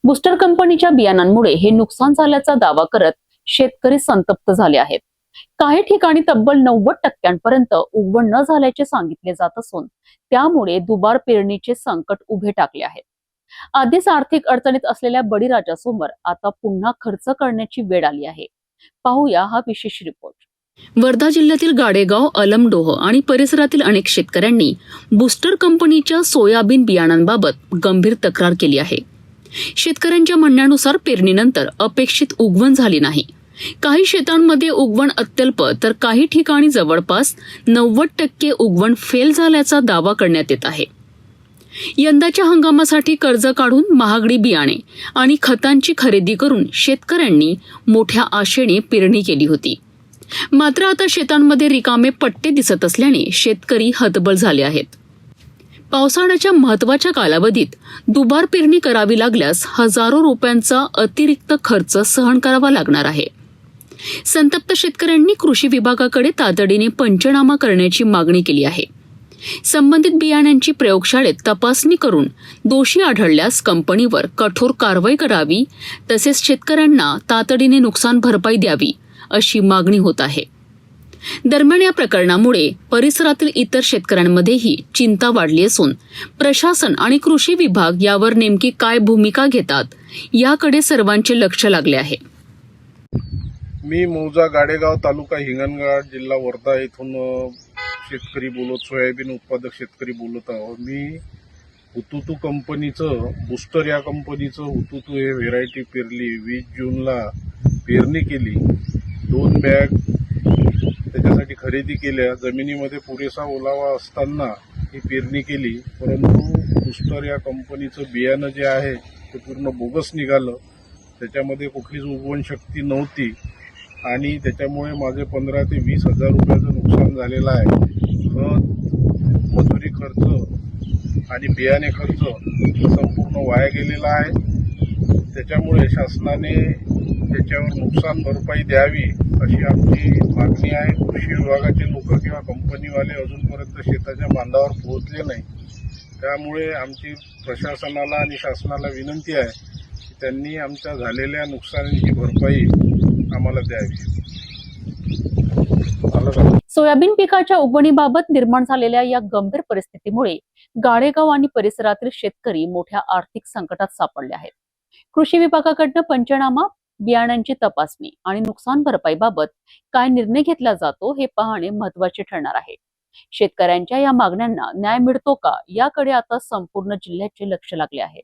Booster कंपनीच्या बियाणांमुळे हे नुकसान झाल्याचा दावा करत शेतकरी संतप्त झाले आहेत। काही ठिकाणी तब्बल 90% उगवण न झाल्याचे सांगितले जात असून त्यामुळे दुबार पेरणीचे संकट उभे टाकले आहेत। आधीच आर्थिक अडचणीत असलेल्या बळीराजासमोर आता पुन्हा खर्च करण्याची वेळ आली आहे। पाहूया हा विशेष रिपोर्ट। वर्धा जिल्ह्यातील गाडेगाव, अलमडोह आणि परिसरातील अनेक शेतकऱ्यांनी बूस्टर कंपनीच्या सोयाबीन बियाणांबाबत गंभीर तक्रार केली आहे। शेतकऱ्यांच्या म्हणण्यानुसार पेरणीनंतर अपेक्षित उगवण झाली नाही। काही शेतांमध्ये उगवण अत्यल्प तर काही ठिकाणी जवळपास 90% उगवण फेल झाल्याचा दावा करण्यात येत आहे। यंदाच्या हंगामासाठी कर्ज काढून महागडी बियाणे आणि खतांची खरेदी करून शेतकऱ्यांनी मोठ्या आशेने पेरणी केली होती। मात्र आता शेतांमध्ये रिकामे पट्टे दिसत असल्याने शेतकरी हतबल झाले आहेत। पावसाळ्याच्या महत्त्वाच्या कालावधीत दुबार पेरणी करावी लागल्यास हजारो रुपयांचा अतिरिक्त खर्च सहन करावा लागणार आहे। संतप्त शेतकऱ्यांनी कृषी विभागाकडे तातडीने पंचनामा करण्याची मागणी केली आहे। संबंधित बियाण्यांची प्रयोगशाळेत तपासणी करून दोषी आढळल्यास कंपनीवर कठोर कारवाई करावी, तसेच शेतकऱ्यांना तातडीने नुकसान भरपाई द्यावी अशी मागणी होत आहे। दरम्यान या प्रकरणामुळे परिसरातील इतर शेतकऱ्यांमध्येही चिंता वाढली असून प्रशासन आणि कृषी विभाग यावर नेमकी काय भूमिका घेतात याकडे सर्वांचे लक्ष लागले आहे। मी मौजा गाडेगाव, तालुका हिंगणघाट, जिल्हा वर्धा येथून शेतकरी बोलत, सोयाबीन उत्पादक शेतकरी बोलत आहोत। मी हुतुतू कंपनीचं, बूस्टर या कंपनीचं हुतुतू हे व्हेरायटी पेरली। 20 जूनला पेरणी केली। 2 बॅग त्याच्यासाठी खरेदी केल्या। जमिनीमध्ये पुरेसा ओलावा असताना ही पेरणी केली, परंतु बूस्टर या कंपनीचं बियाणं जे आहे ते पूर्ण बोगस निघालं। त्याच्यामध्ये कुठलीच उगवण शक्ती नव्हती आणि त्याच्यामुळे माझे 15 ते 20 हजार रुपयाचं नुकसान झालेलं आहे। खत, मजुरी खर्च आणि बियाणे खर्च संपूर्ण वाया गेलेला आहे। त्याच्यामुळे शासनाने त्याच्यावर नुकसान भरपाई द्यावी अशी आमची मागणी आहे। कृषी विभागाचे लोक किंवा कंपनीवाले अजूनपर्यंत शेताच्या बांधावर पोहोचले नाही। त्यामुळे आमची प्रशासनाला आणि शासनाला विनंती आहे की त्यांनी आमच्या झालेल्या नुकसानीची भरपाई आम्हाला द्यावी। सोयाबीन पिकाच्या उगवणीबाबत निर्माण झालेल्या या गंभीर परिस्थितीमुळे गाडेगाव आणि परिसरातील शेतकरी मोठ्या आर्थिक संकटात सापडले आहेत। कृषी विभागाकडून पंचनामा, बियाणांची तपासणी आणि नुकसान भरपाईबाबत काय निर्णय घेतला जातो हे पाहणे महत्त्वाचे ठरणार आहे। शेतकऱ्यांच्या या मागण्यांना न्याय मिळतो का याकडे आता संपूर्ण जिल्ह्याचे लक्ष लागले आहे।